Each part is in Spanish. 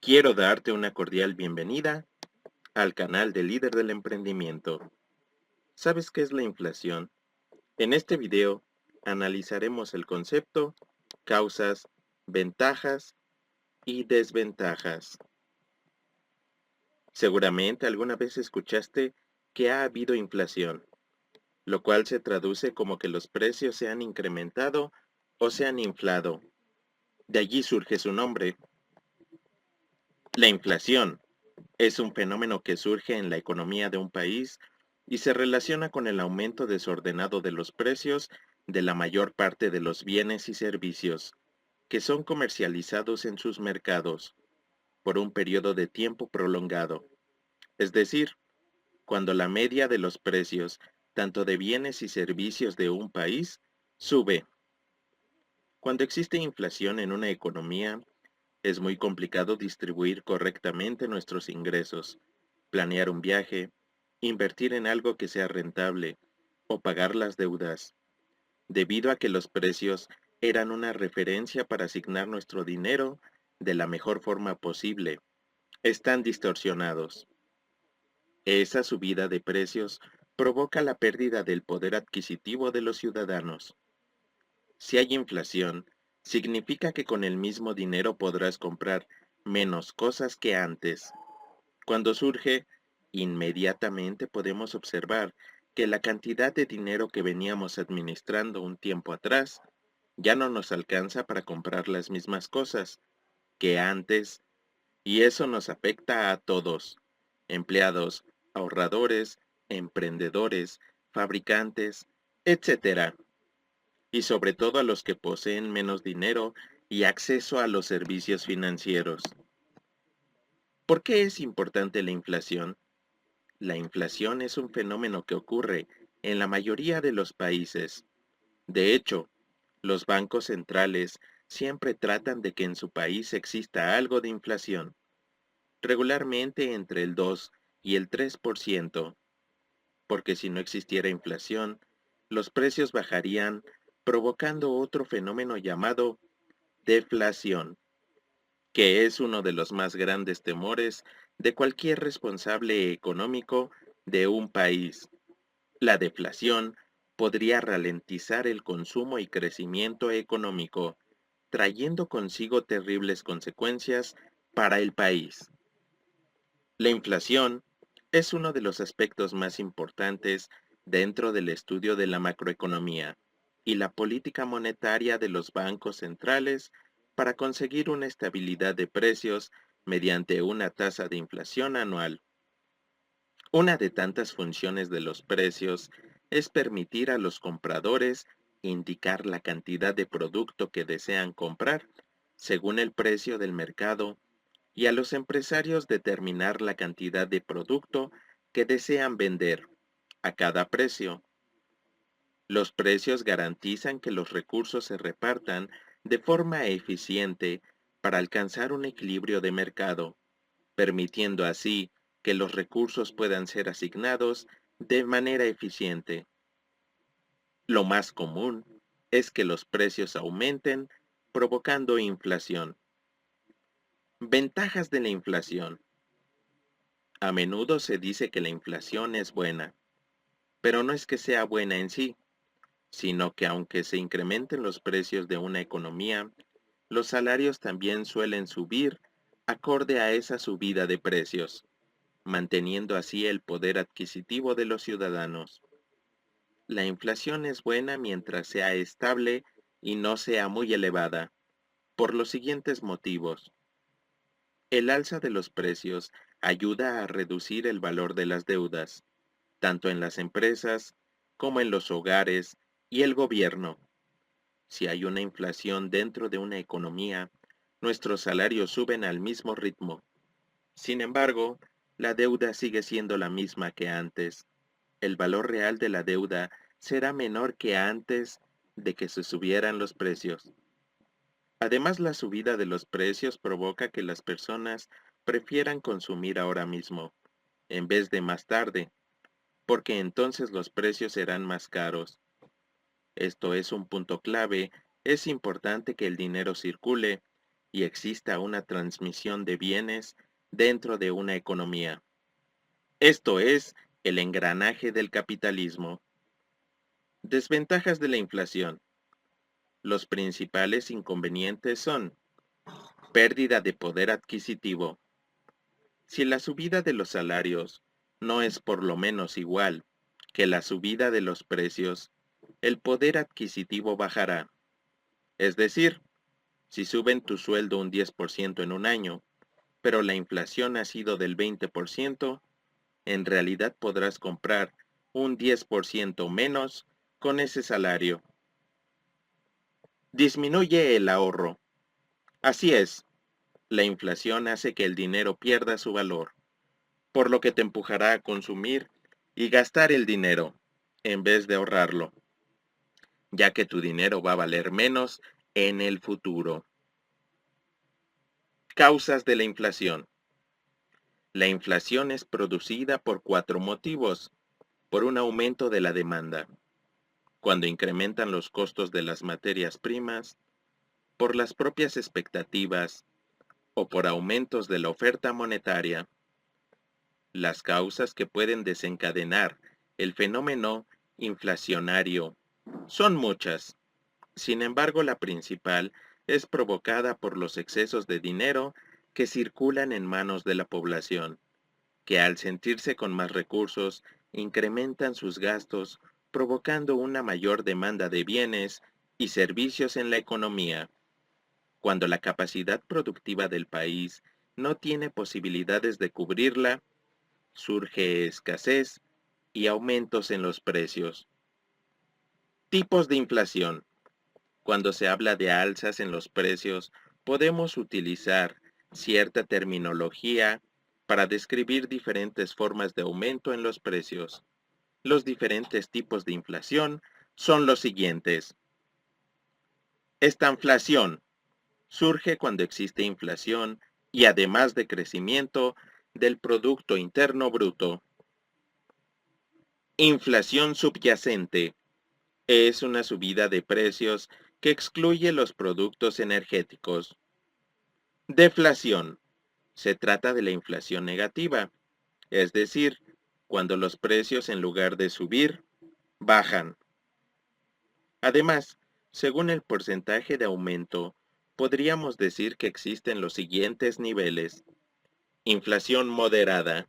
Quiero darte una cordial bienvenida al canal de Líder del Emprendimiento. ¿Sabes qué es la inflación? En este video analizaremos el concepto, causas, ventajas y desventajas. Seguramente alguna vez escuchaste que ha habido inflación, lo cual se traduce como que los precios se han incrementado o se han inflado. De allí surge su nombre. La inflación es un fenómeno que surge en la economía de un país y se relaciona con el aumento desordenado de los precios de la mayor parte de los bienes y servicios que son comercializados en sus mercados por un periodo de tiempo prolongado. Es decir, cuando la media de los precios, tanto de bienes y servicios de un país, sube. Cuando existe inflación en una economía, es muy complicado distribuir correctamente nuestros ingresos, planear un viaje, invertir en algo que sea rentable o pagar las deudas, debido a que los precios eran una referencia para asignar nuestro dinero de la mejor forma posible. Están distorsionados. Esa subida de precios provoca la pérdida del poder adquisitivo de los ciudadanos. Si hay inflación, significa que con el mismo dinero podrás comprar menos cosas que antes. Cuando surge, inmediatamente podemos observar que la cantidad de dinero que veníamos administrando un tiempo atrás ya no nos alcanza para comprar las mismas cosas que antes, y eso nos afecta a todos: empleados, ahorradores, emprendedores, fabricantes, etcétera, y sobre todo a los que poseen menos dinero y acceso a los servicios financieros. ¿Por qué es importante la inflación? La inflación es un fenómeno que ocurre en la mayoría de los países. De hecho, los bancos centrales siempre tratan de que en su país exista algo de inflación, regularmente entre el 2 y el 3%, porque si no existiera inflación, los precios bajarían, provocando otro fenómeno llamado deflación, que es uno de los más grandes temores de cualquier responsable económico de un país. La deflación podría ralentizar el consumo y crecimiento económico, trayendo consigo terribles consecuencias para el país. La inflación es uno de los aspectos más importantes dentro del estudio de la macroeconomía y la política monetaria de los bancos centrales para conseguir una estabilidad de precios mediante una tasa de inflación anual. Una de tantas funciones de los precios es permitir a los compradores indicar la cantidad de producto que desean comprar según el precio del mercado, y a los empresarios determinar la cantidad de producto que desean vender a cada precio. Los precios garantizan que los recursos se repartan de forma eficiente para alcanzar un equilibrio de mercado, permitiendo así que los recursos puedan ser asignados de manera eficiente. Lo más común es que los precios aumenten, provocando inflación. Ventajas de la inflación. A menudo se dice que la inflación es buena, pero no es que sea buena en sí, sino que aunque se incrementen los precios de una economía, los salarios también suelen subir acorde a esa subida de precios, manteniendo así el poder adquisitivo de los ciudadanos. La inflación es buena mientras sea estable y no sea muy elevada, por los siguientes motivos. El alza de los precios ayuda a reducir el valor de las deudas, tanto en las empresas como en los hogares y el gobierno. Si hay una inflación dentro de una economía, nuestros salarios suben al mismo ritmo. Sin embargo, la deuda sigue siendo la misma que antes. El valor real de la deuda será menor que antes de que se subieran los precios. Además, la subida de los precios provoca que las personas prefieran consumir ahora mismo, en vez de más tarde, porque entonces los precios serán más caros. Esto es un punto clave. Es importante que el dinero circule, y exista una transmisión de bienes dentro de una economía. Esto es el engranaje del capitalismo. Desventajas de la inflación. Los principales inconvenientes son pérdida de poder adquisitivo. Si la subida de los salarios no es por lo menos igual que la subida de los precios, el poder adquisitivo bajará. Es decir, si suben tu sueldo un 10% en un año, pero la inflación ha sido del 20%, en realidad podrás comprar un 10% menos con ese salario. Disminuye el ahorro. Así es, la inflación hace que el dinero pierda su valor, por lo que te empujará a consumir y gastar el dinero, en vez de ahorrarlo, ya que tu dinero va a valer menos en el futuro. Causas de la inflación. La inflación es producida por 4 motivos. Por un aumento de la demanda, cuando incrementan los costos de las materias primas, por las propias expectativas o por aumentos de la oferta monetaria. Las causas que pueden desencadenar el fenómeno inflacionario son muchas. Sin embargo, la principal es provocada por los excesos de dinero que circulan en manos de la población, que al sentirse con más recursos incrementan sus gastos, provocando una mayor demanda de bienes y servicios en la economía. Cuando la capacidad productiva del país no tiene posibilidades de cubrirla, surge escasez y aumentos en los precios. Tipos de inflación. Cuando se habla de alzas en los precios, podemos utilizar cierta terminología para describir diferentes formas de aumento en los precios. Los diferentes tipos de inflación son los siguientes. Estanflación. Surge cuando existe inflación y además de crecimiento del Producto Interno Bruto. Inflación subyacente. Es una subida de precios que excluye los productos energéticos. Deflación. Se trata de la inflación negativa, es decir, cuando los precios en lugar de subir, bajan. Además, según el porcentaje de aumento, podríamos decir que existen los siguientes niveles. Inflación moderada.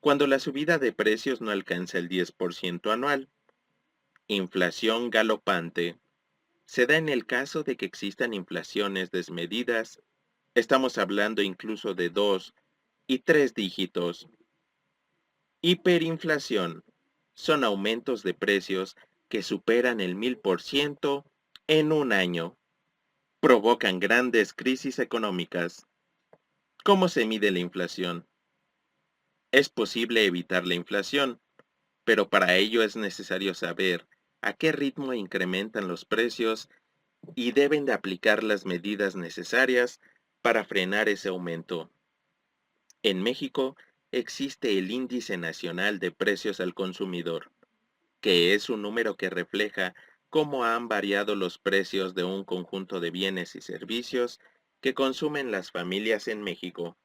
Cuando la subida de precios no alcanza el 10% anual. Inflación galopante. Se da en el caso de que existan inflaciones desmedidas. Estamos hablando incluso de 2 y 3 dígitos. Hiperinflación. Son aumentos de precios que superan el 1000% en un año. Provocan grandes crisis económicas. ¿Cómo se mide la inflación? Es posible evitar la inflación, pero para ello es necesario saber a qué ritmo incrementan los precios y deben de aplicar las medidas necesarias para frenar ese aumento. En México existe el Índice Nacional de Precios al Consumidor, que es un número que refleja cómo han variado los precios de un conjunto de bienes y servicios que consumen las familias en México.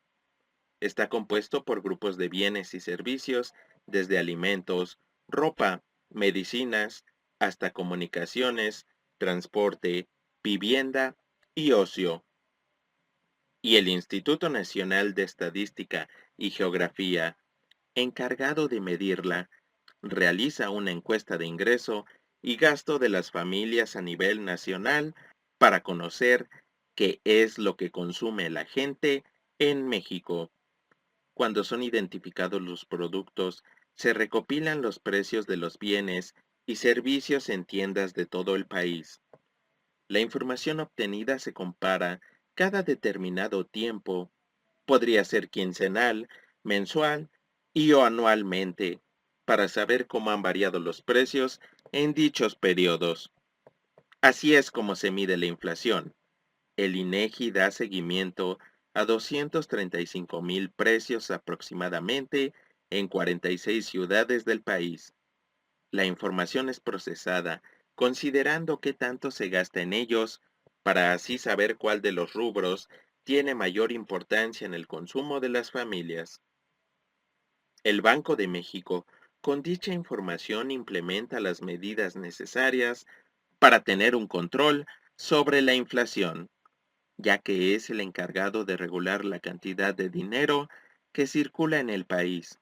Está compuesto por grupos de bienes y servicios, desde alimentos, ropa, medicinas, hasta comunicaciones, transporte, vivienda y ocio. Y el Instituto Nacional de Estadística y Geografía, encargado de medirla, realiza una encuesta de ingreso y gasto de las familias a nivel nacional para conocer qué es lo que consume la gente en México. Cuando son identificados los productos, se recopilan los precios de los bienes y servicios en tiendas de todo el país. La información obtenida se compara cada determinado tiempo, podría ser quincenal, mensual y o anualmente, para saber cómo han variado los precios en dichos periodos. Así es como se mide la inflación. El INEGI da seguimiento a 235,000 precios aproximadamente en 46 ciudades del país. La información es procesada considerando qué tanto se gasta en ellos para así saber cuál de los rubros tiene mayor importancia en el consumo de las familias. El Banco de México, con dicha información, implementa las medidas necesarias para tener un control sobre la inflación, ya que es el encargado de regular la cantidad de dinero que circula en el país.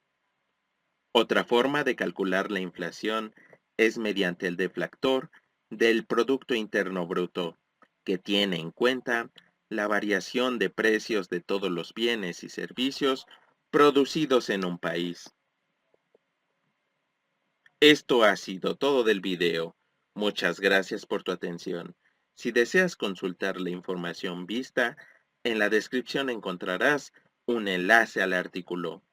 Otra forma de calcular la inflación es mediante el deflactor del Producto Interno Bruto, que tiene en cuenta la variación de precios de todos los bienes y servicios producidos en un país. Esto ha sido todo del video. Muchas gracias por tu atención. Si deseas consultar la información vista, en la descripción encontrarás un enlace al artículo.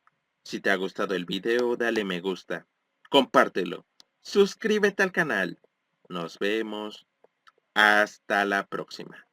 Si te ha gustado el video, dale me gusta, compártelo, suscríbete al canal. Nos vemos. Hasta la próxima.